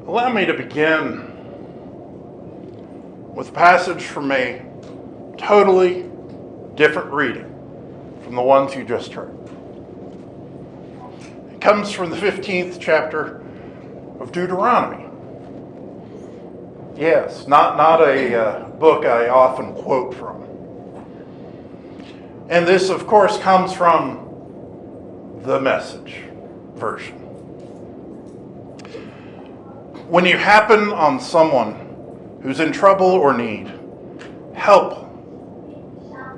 Allow me to begin with a passage from a totally different reading from the ones you just heard. It comes from the 15th chapter of Deuteronomy. Yes, not a book I often quote from. And this, of course, comes from the Message version. When you happen on someone who's in trouble or need help,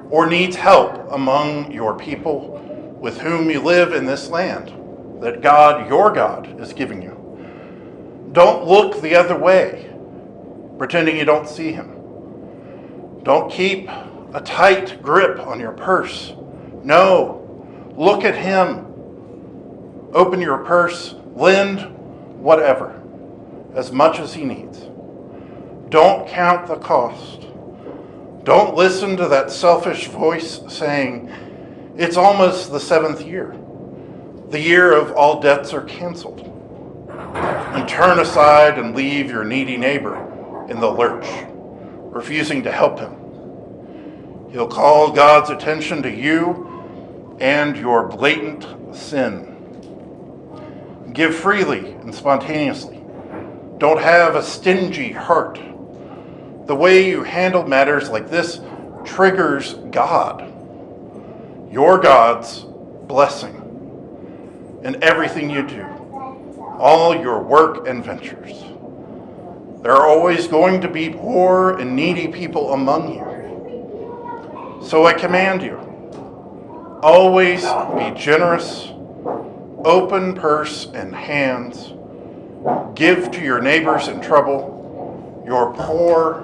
or needs help among your people with whom you live in this land that God, your God, is giving you, don't look the other way, pretending you don't see him. Don't keep a tight grip on your purse. No, look at him. Open your purse, lend whatever, as much as he needs. Don't count the cost. Don't listen to that selfish voice saying, it's almost the 7th year, the year of all debts are canceled. And turn aside and leave your needy neighbor in the lurch, refusing to help him. He'll call God's attention to you and your blatant sin. Give freely and spontaneously. Don't have a stingy heart. The way you handle matters like this triggers God, your God's blessing in everything you do, all your work and ventures. There are always going to be poor and needy people among you. So I command you, always be generous, open purse and hands, give to your neighbors in trouble, your poor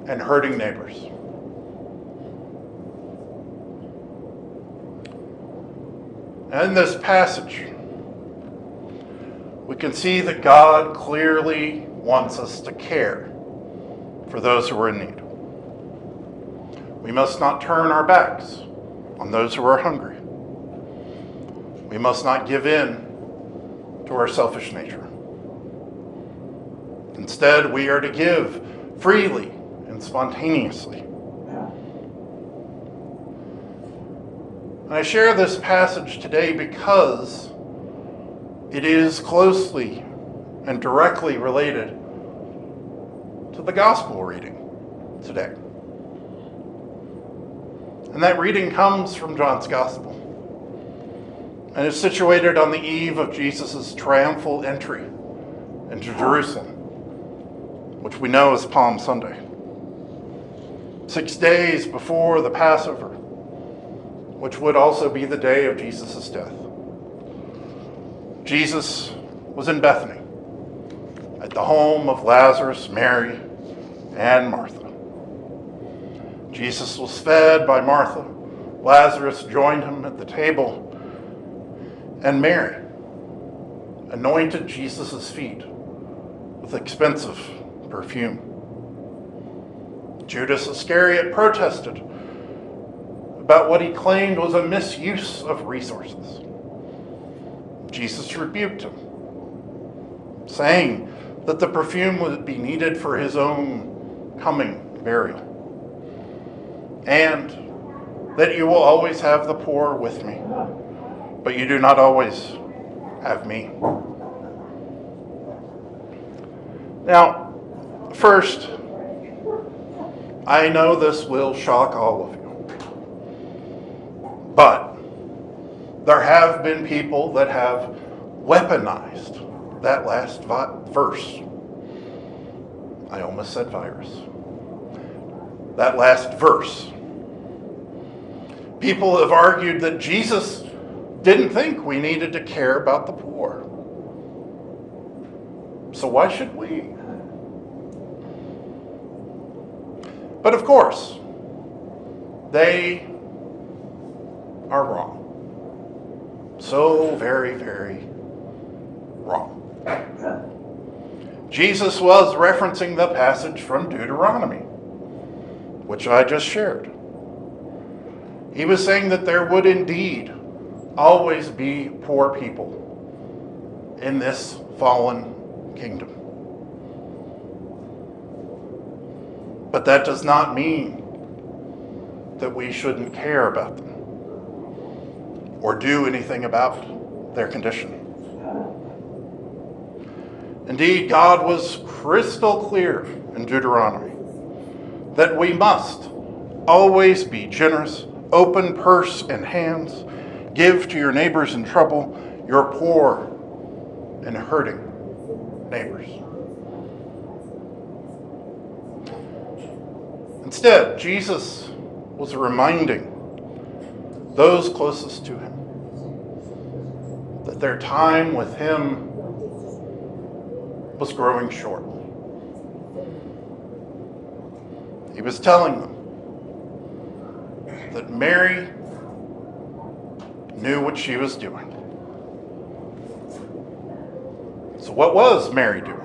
and hurting neighbors. In this passage, we can see that God clearly wants us to care for those who are in need. We must not turn our backs on those who are hungry. We must not give in to our selfish nature. Instead, we are to give freely and spontaneously. And I share this passage today because it is closely and directly related to the gospel reading today. And that reading comes from John's gospel and is situated on the eve of Jesus' triumphal entry into Jerusalem, which we know as Palm Sunday. 6 days before the Passover, which would also be the day of Jesus' death. Jesus was in Bethany, at the home of Lazarus, Mary, and Martha. Jesus was fed by Martha. Lazarus joined him at the table, and Mary anointed Jesus' feet with expensive perfume. Judas Iscariot protested about what he claimed was a misuse of resources. Jesus rebuked him, saying that the perfume would be needed for his own coming burial, and that you will always have the poor with me, but you do not always have me. Now, first, I know this will shock all of you, but there have been people that have weaponized that last verse. I almost said virus. That last verse. People have argued that Jesus didn't think we needed to care about the poor. So why should we? But of course, they are wrong. So very, very wrong. Jesus was referencing the passage from Deuteronomy, which I just shared. He was saying that there would indeed always be poor people in this fallen kingdom. But that does not mean that we shouldn't care about them or do anything about their condition. Indeed, God was crystal clear in Deuteronomy that we must always be generous, open purse and hands, give to your neighbors in trouble, your poor and hurting neighbors. Instead, Jesus was reminding those closest to him that their time with him was growing short. He was telling them that Mary knew what she was doing. So what was Mary doing?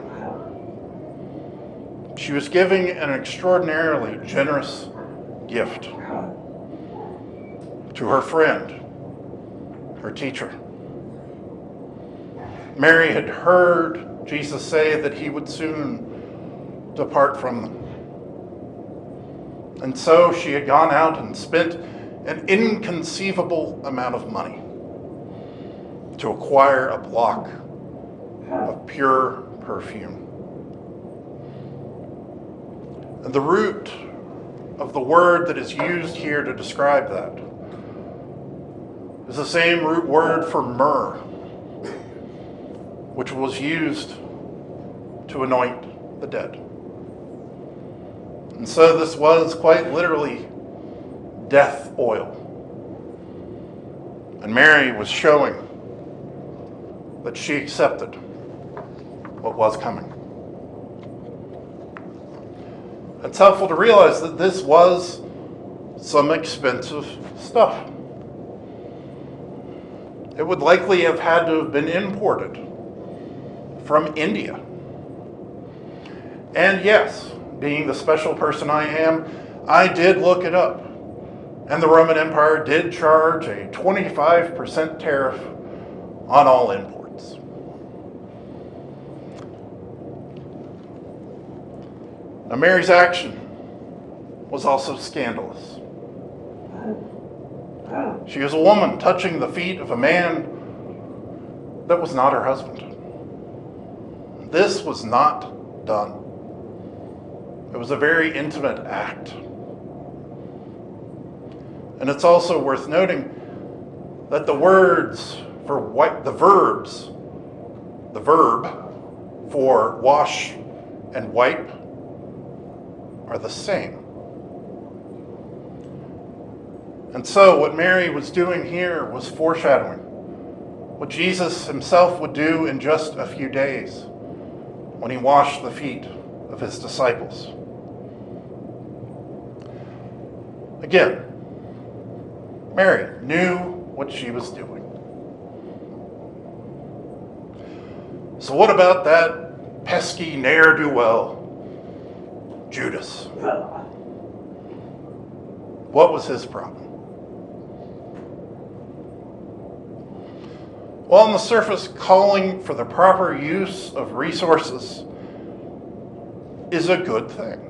She was giving an extraordinarily generous gift to her friend, her teacher. Mary had heard Jesus say that he would soon depart from them. And so she had gone out and spent an inconceivable amount of money to acquire a block of pure perfume. And the root of the word that is used here to describe that is the same root word for myrrh, which was used to anoint the dead. And so this was quite literally death oil. And Mary was showing that she accepted what was coming. It's helpful to realize that this was some expensive stuff. It would likely have had to have been imported from India. And yes, being the special person I am, I did look it up. And the Roman Empire did charge a 25% tariff on all imports. Now, Mary's action was also scandalous. She was a woman touching the feet of a man that was not her husband. This was not done. It was a very intimate act. And it's also worth noting that the words for the verb for wash and wipe are the same. And so what Mary was doing here was foreshadowing what Jesus himself would do in just a few days when he washed the feet of his disciples. Again, Mary knew what she was doing. So what about that pesky ne'er-do-well, Judas? What was his problem? Well, on the surface, calling for the proper use of resources is a good thing.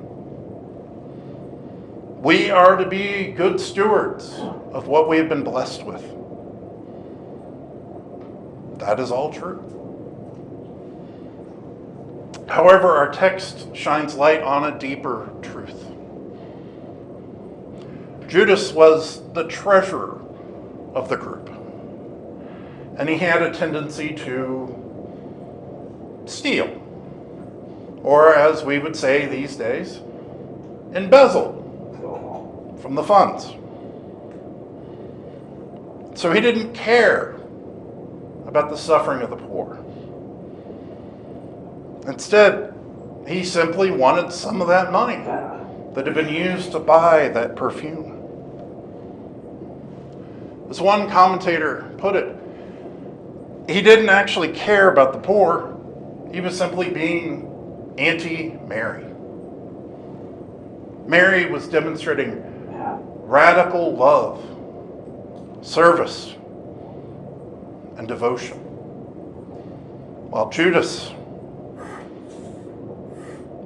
We are to be good stewards of what we have been blessed with. That is all true. However, our text shines light on a deeper truth. Judas was the treasurer of the group, and he had a tendency to steal, or as we would say these days, embezzle from the funds. So he didn't care about the suffering of the poor. Instead, he simply wanted some of that money that had been used to buy that perfume. As one commentator put it, he didn't actually care about the poor. He was simply being anti-Mary. Mary was demonstrating radical love, service, and devotion, while Judas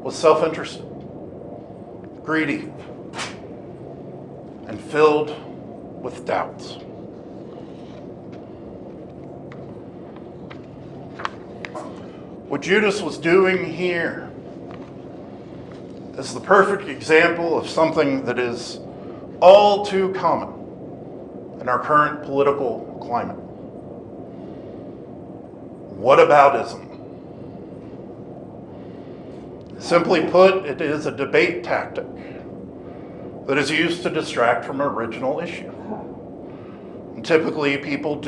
was self-interested, greedy, and filled with doubts. What Judas was doing here is the perfect example of something that is all too common in our current political climate. Whataboutism. Simply put, it is a debate tactic that is used to distract from an original issue. And typically, the people who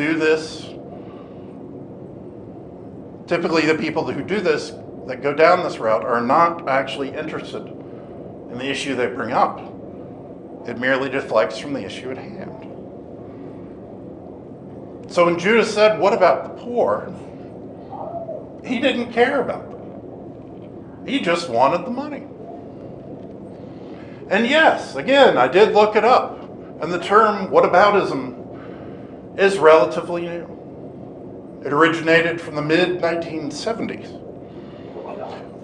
do this, that go down this route, are not actually interested in the issue they bring up. It merely deflects from the issue at hand. So when Judas said, "What about the poor?" he didn't care about them. He just wanted the money. And yes, again, I did look it up, and the term whataboutism is relatively new. It originated from the mid-1970s,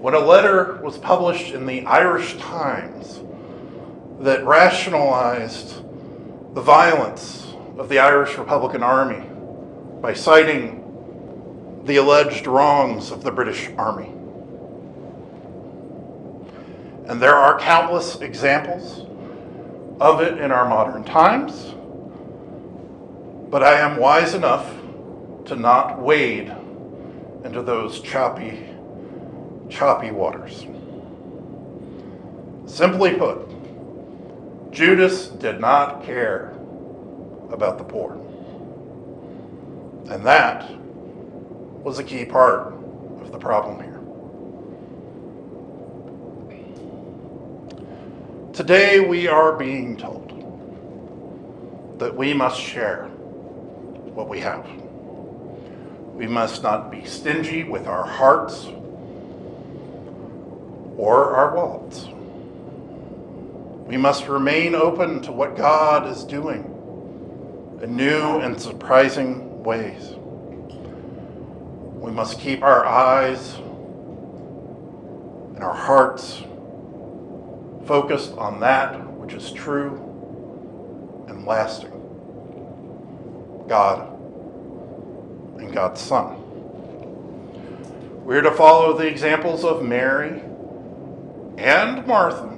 when a letter was published in the Irish Times that rationalized the violence of the Irish Republican Army by citing the alleged wrongs of the British Army. And there are countless examples of it in our modern times, but I am wise enough to not wade into those choppy waters. Simply put, Judas did not care about the poor. And that was a key part of the problem here. Today we are being told that we must share what we have. We must not be stingy with our hearts or our wallets. We must remain open to what God is doing in new and surprising ways. We must keep our eyes and our hearts focused on that which is true and lasting. God and God's Son. We're to follow the examples of Mary and Martha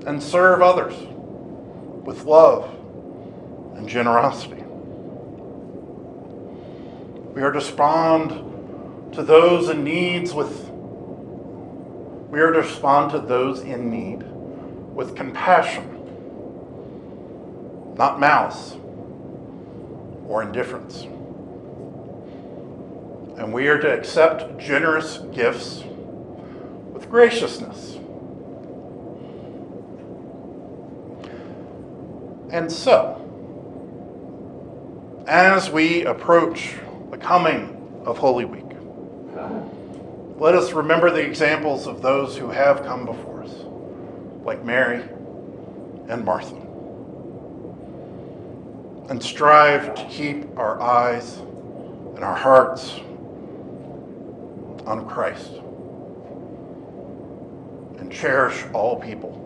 and serve others with love and generosity. We are to respond to those in need with compassion, not malice or indifference. And we are to accept generous gifts with graciousness. And so, as we approach the coming of Holy Week, let us remember the examples of those who have come before us, like Mary and Martha, and strive to keep our eyes and our hearts on Christ, and cherish all people,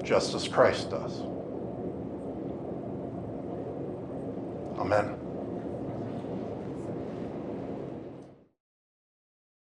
just as Christ does. Amen.